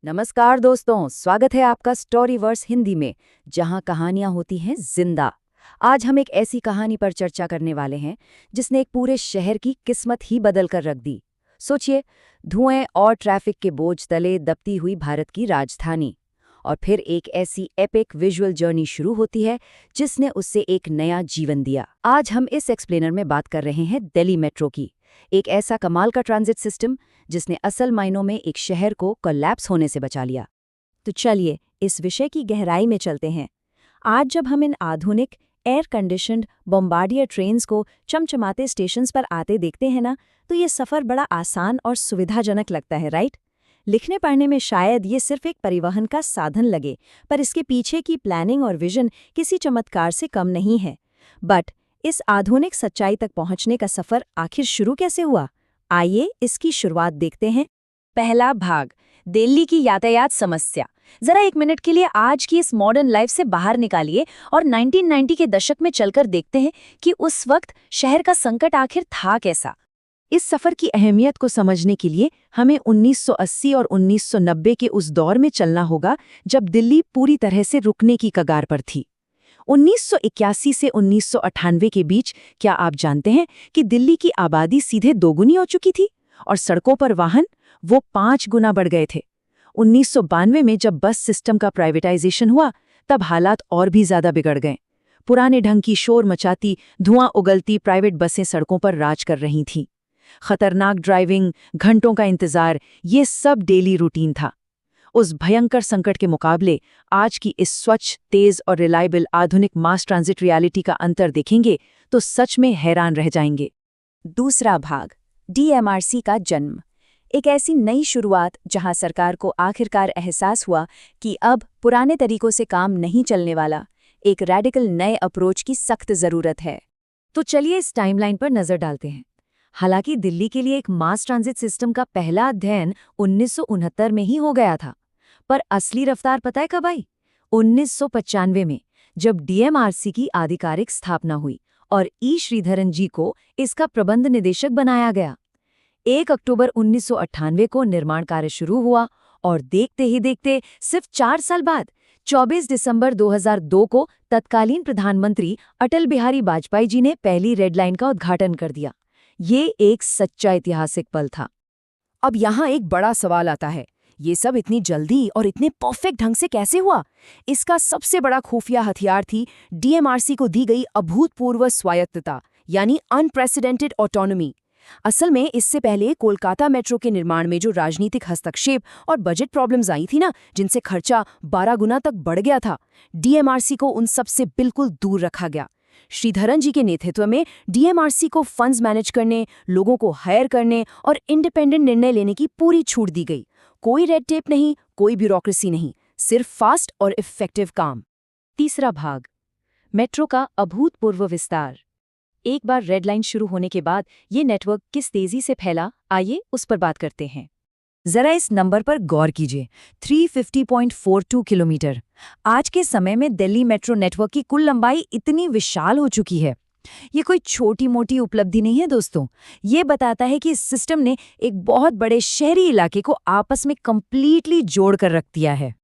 नमस्कार दोस्तों, स्वागत है आपका स्टोरीवर्स हिंदी में, जहां कहानियां होती हैं जिंदा। आज हम एक ऐसी कहानी पर चर्चा करने वाले हैं जिसने एक पूरे शहर की किस्मत ही बदल कर रख दी। सोचिए, धुएं और ट्रैफिक के बोझ तले दबती हुई भारत की राजधानी, और फिर एक ऐसी एपिक विजुअल जर्नी शुरू होती है जिसने उससे एक नया जीवन दिया। आज हम इस एक्सप्लेनर में बात कर रहे हैं दिल्ली मेट्रो की, एक ऐसा कमाल का ट्रांजिट सिस्टम जिसने असल मायनों में एक शहर को कोलैप्स होने से बचा लिया। तो चलिए इस विषय की गहराई में चलते हैं। आज जब हम इन आधुनिक एयर कंडीशनड बॉम्बार्डियर ट्रेन्स को चमचमाते स्टेशंस पर आते देखते हैं ना, तो ये सफ़र बड़ा आसान और सुविधाजनक लगता है, राइट? लिखने पढ़ने में शायद ये सिर्फ एक परिवहन का साधन लगे, पर इसके पीछे की प्लानिंग और विजन किसी चमत्कार से कम नहीं है। बट इस आधुनिक सच्चाई तक पहुंचने का सफ़र आखिर शुरू कैसे हुआ? आइए इसकी शुरुआत देखते हैं। पहला भाग, दिल्ली की यातायात समस्या। जरा एक मिनट के लिए आज की इस मॉडर्न लाइफ से बाहर निकालिए और 1990 के दशक में चलकर देखते हैं कि उस वक्त शहर का संकट आखिर था कैसा। इस सफ़र की अहमियत को समझने के लिए हमें 1980 और 1990 के उस दौर में चलना होगा जब दिल्ली पूरी तरह से रुकने की कगार पर थी। 1981 से 1998 के बीच क्या आप जानते हैं कि दिल्ली की आबादी सीधे दोगुनी हो चुकी थी और सड़कों पर वाहन वो 5 गुना बढ़ गए थे। 1992 में जब बस सिस्टम का प्राइवेटाइजेशन हुआ, तब हालात और भी ज्यादा बिगड़ गए। पुराने ढंग की शोर मचाती, धुआं उगलती प्राइवेट बसें सड़कों पर राज कर रही थीं। खतरनाक ड्राइविंग, घंटों का इंतजार, ये सब डेली रूटीन था। उस भयंकर संकट के मुकाबले आज की इस स्वच्छ, तेज और रिलायबल आधुनिक मास ट्रांजिट रियलिटी का अंतर देखेंगे तो सच में हैरान रह जाएंगे। दूसरा भाग, डीएमआरसी का जन्म। एक ऐसी नई शुरुआत जहां सरकार को आखिरकार एहसास हुआ कि अब पुराने तरीकों से काम नहीं चलने वाला, एक रेडिकल नए अप्रोच की सख्त जरूरत है। तो चलिए इस टाइमलाइन पर नजर डालते हैं। हालांकि दिल्ली के लिए एक मास ट्रांजिट सिस्टम का पहला अध्ययन 1969 में ही हो गया था, पर असली रफ्तार पता है कब आई? 1995 में, जब डीएमआरसी की आधिकारिक स्थापना हुई और ई श्रीधरन जी को इसका प्रबंध निदेशक बनाया गया। 1 अक्टूबर 1998 को निर्माण कार्य शुरू हुआ और देखते ही देखते सिर्फ 4 साल बाद 24 दिसंबर 2002 को तत्कालीन प्रधानमंत्री अटल बिहारी वाजपेयी जी ने पहली रेड लाइन का उद्घाटन कर दिया। ये एक सच्चा ऐतिहासिक पल था। अब यहाँ एक बड़ा सवाल आता है, ये सब इतनी जल्दी और इतने परफेक्ट ढंग से कैसे हुआ? इसका सबसे बड़ा खुफिया हथियार थी डीएमआरसी को दी गई अभूतपूर्व स्वायत्तता, यानी अनप्रेसिडेंटेड ऑटोनॉमी। असल में इससे पहले कोलकाता मेट्रो के निर्माण में जो राजनीतिक हस्तक्षेप और बजट प्रॉब्लम्स आई थी ना, जिनसे खर्चा 12 गुना तक बढ़ गया था, डीएमआरसी को उन सब से बिल्कुल दूर रखा गया। श्रीधरन जी के नेतृत्व में डीएमआरसी को फंड्स मैनेज करने, लोगों को हायर करने और इंडिपेंडेंट निर्णय लेने की पूरी छूट दी गई। कोई रेड टेप नहीं, कोई ब्यूरोक्रेसी नहीं, सिर्फ फास्ट और इफेक्टिव काम। तीसरा भाग, मेट्रो का अभूतपूर्व विस्तार। एक बार रेड लाइन शुरू होने के बाद ये नेटवर्क किस तेजी से फैला, आइए उस पर बात करते हैं। जरा इस नंबर पर गौर कीजिए, 350.42 किलोमीटर। आज के समय में दिल्ली मेट्रो नेटवर्क की कुल लंबाई इतनी विशाल हो चुकी है। ये कोई छोटी मोटी उपलब्धि नहीं है दोस्तों, ये बताता है कि इस सिस्टम ने एक बहुत बड़े शहरी इलाके को आपस में कंप्लीटली जोड़ कर रख दिया है।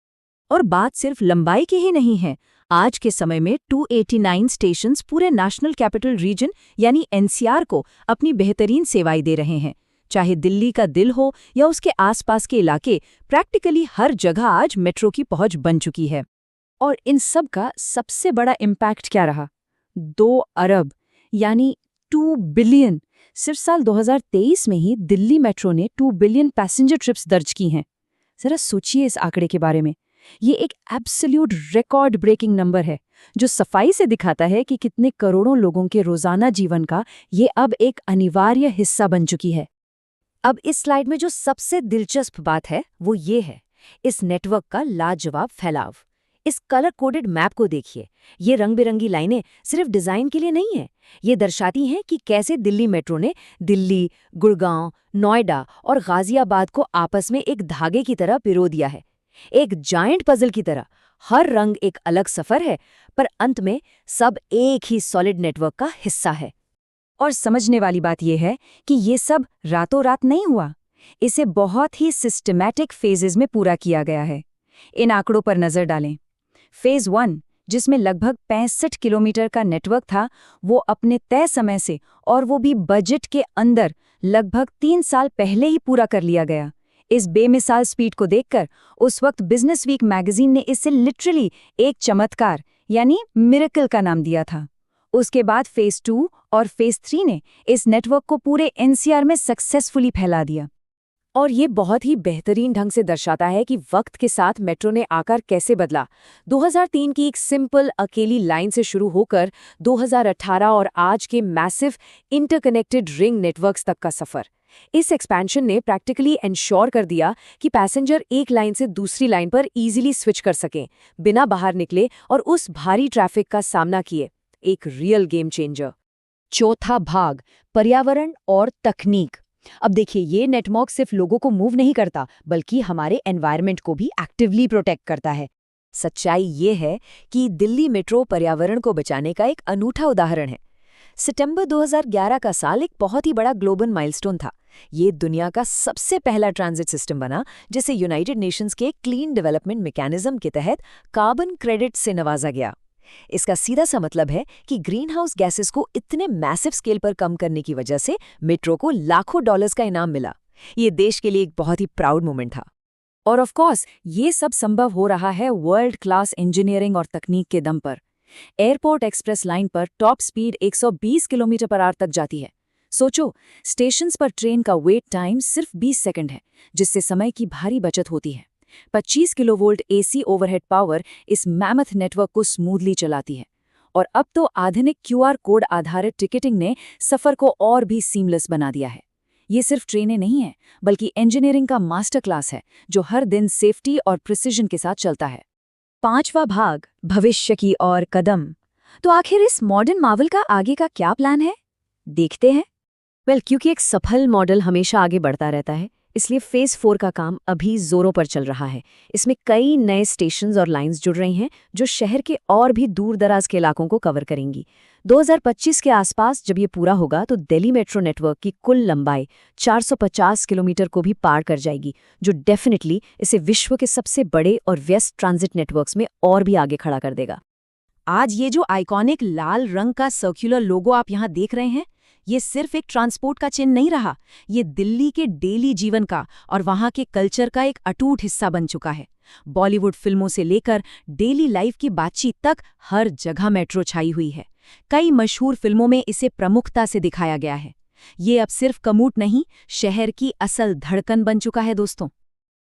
और बात सिर्फ लंबाई की ही नहीं है। आज के समय में 289 स्टेशंस पूरे नेशनल कैपिटल रीजन यानी एनसीआर को अपनी बेहतरीन सेवाएं दे रहे हैं। चाहे दिल्ली का दिल हो या उसके आसपास के इलाके, प्रैक्टिकली हर जगह आज मेट्रो की पहुंच बन चुकी है। और इन सब का सबसे बड़ा इम्पैक्ट क्या रहा? 2 अरब यानी 2 बिलियन। सिर्फ साल 2023 में ही दिल्ली मेट्रो ने 2 बिलियन पैसेंजर ट्रिप्स दर्ज की हैं। जरा सोचिए इस आंकड़े के बारे में। ये एक एब्सोल्यूट रिकॉर्ड ब्रेकिंग नंबर है, जो सफाई से दिखाता है कि कितने करोड़ों लोगों के रोजाना जीवन का ये अब एक अनिवार्य हिस्सा बन चुकी है। अब इस स्लाइड में जो सबसे दिलचस्प बात है वो ये है, इस नेटवर्क का लाजवाब फैलाव। इस कलर कोडेड मैप को देखिए। ये रंग बिरंगी लाइनें सिर्फ डिजाइन के लिए नहीं है, ये दर्शाती हैं कि कैसे दिल्ली मेट्रो ने दिल्ली, गुड़गांव, नोएडा और गाजियाबाद को आपस में एक धागे की तरह पिरो दिया है। एक जायंट पजल की तरह। हर रंग एक अलग सफर है, पर अंत में सब एक ही सॉलिड नेटवर्क का हिस्सा है। और समझने वाली बात यह है कि ये सब रातों रात नहीं हुआ। इसे बहुत ही सिस्टमैटिक फेजेस में पूरा किया गया है। इन आंकड़ों पर नजर डालें। फेज 1, जिसमें लगभग 65 किलोमीटर का नेटवर्क था, वो अपने तय समय से और वो भी बजट के अंदर लगभग 3 साल पहले ही पूरा कर लिया गया। इस बेमिसाल स्पीड को देखकर उस वक्त बिजनेस वीक मैगजीन ने इसे लिटरली एक चमत्कार यानी मिरेकल का नाम दिया था। उसके बाद फेज 2 और फेज 3 ने इस नेटवर्क को पूरे एनसीआर में सक्सेसफुली फैला दिया। और ये बहुत ही बेहतरीन ढंग से दर्शाता है कि वक्त के साथ मेट्रो ने आकार कैसे बदला। 2003 की एक सिंपल अकेली लाइन से शुरू होकर 2018 और आज के मैसिव इंटरकनेक्टेड रिंग नेटवर्क्स तक का सफर। इस एक्सपेंशन ने प्रैक्टिकली एंश्योर कर दिया कि पैसेंजर एक लाइन से दूसरी लाइन पर इजीली स्विच कर सकें, बिना बाहर निकले और उस भारी ट्रैफिक का सामना किए। एक रियल गेम चेंजर। चौथा भाग, पर्यावरण और तकनीक। अब देखिए, ये नेटवर्क सिर्फ लोगों को मूव नहीं करता बल्कि हमारे एनवायरनमेंट को भी एक्टिवली प्रोटेक्ट करता है। सच्चाई ये है कि दिल्ली मेट्रो पर्यावरण को बचाने का एक अनूठा उदाहरण है। सितंबर 2011 का साल एक बहुत ही बड़ा ग्लोबल माइलस्टोन था। ये दुनिया का सबसे पहला ट्रांजिट सिस्टम बना जिसे यूनाइटेड नेशंस के क्लीन डेवलपमेंट मैकेनिज्म के तहत कार्बन क्रेडिट से नवाजा गया। इसका सीधा सा मतलब है कि ग्रीन हाउस गैसेस को इतने मैसिव स्केल पर कम करने की वजह से मेट्रो को लाखों डॉलर्स का इनाम मिला। ये देश के लिए एक बहुत ही प्राउड मोमेंट था। और ऑफ कोर्स ये सब संभव हो रहा है वर्ल्ड क्लास इंजीनियरिंग और तकनीक के दम पर। एयरपोर्ट एक्सप्रेस लाइन पर top speed 120 kilometre per hour तक जाती है। सोचो, स्टेशंस पर ट्रेन का वेट टाइम सिर्फ 20 सेकंड है, जिससे समय की भारी बचत होती है। 25 किलोवोल्ट एसी ओवरहेड पावर इस मैमथ नेटवर्क को स्मूथली चलाती है। और अब तो आधुनिक क्यूआर कोड आधारित टिकटिंग ने सफर को और भी सीमलेस बना दिया है। ये सिर्फ ट्रेनें नहीं है, बल्कि इंजीनियरिंग का मास्टर क्लास है जो हर दिन सेफ्टी और प्रिसिजन के साथ चलता है। पांचवा भाग, भविष्य की और कदम। तो आखिर इस मॉडर्न मार्वल का आगे का क्या प्लान है, देखते हैं। क्योंकि एक सफल मॉडल हमेशा आगे बढ़ता रहता है, इसलिए फेज 4 का काम अभी जोरों पर चल रहा है। इसमें कई नए स्टेशंस और लाइंस जुड़ रही हैं जो शहर के और भी दूर दराज के इलाकों को कवर करेंगी। 2025 के आसपास जब ये पूरा होगा तो दिल्ली मेट्रो नेटवर्क की कुल लंबाई 450 किलोमीटर को भी पार कर जाएगी, जो डेफिनेटली इसे विश्व के सबसे बड़े और व्यस्त ट्रांजिट नेटवर्क्स में और भी आगे खड़ा कर देगा। आज ये जो आइकॉनिक लाल रंग का सर्कुलर लोगो आप यहाँ देख रहे हैं, ये सिर्फ एक ट्रांसपोर्ट का चिन्ह नहीं रहा, ये दिल्ली के डेली जीवन का और वहाँ के कल्चर का एक अटूट हिस्सा बन चुका है। बॉलीवुड फिल्मों से लेकर डेली लाइफ की बातचीत तक हर जगह मेट्रो छाई हुई है। कई मशहूर फिल्मों में इसे प्रमुखता से दिखाया गया है। ये अब सिर्फ कम्यूट नहीं, शहर की असल धड़कन बन चुका है दोस्तों।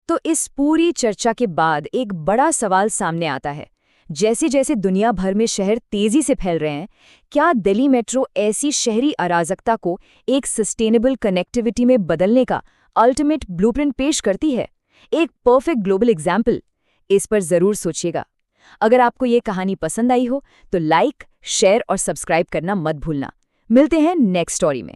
तो इस पूरी चर्चा के बाद एक बड़ा सवाल सामने आता है। जैसे जैसे दुनिया भर में शहर तेजी से फैल रहे हैं, क्या दिल्ली मेट्रो ऐसी शहरी अराजकता को एक सस्टेनेबल कनेक्टिविटी में बदलने का अल्टीमेट ब्लूप्रिंट पेश करती है? एक परफेक्ट ग्लोबल एग्जाम्पल? इस पर जरूर सोचिएगा। अगर आपको ये कहानी पसंद आई हो तो लाइक, शेयर और सब्सक्राइब करना मत भूलना। मिलते हैं नेक्स्ट स्टोरी में।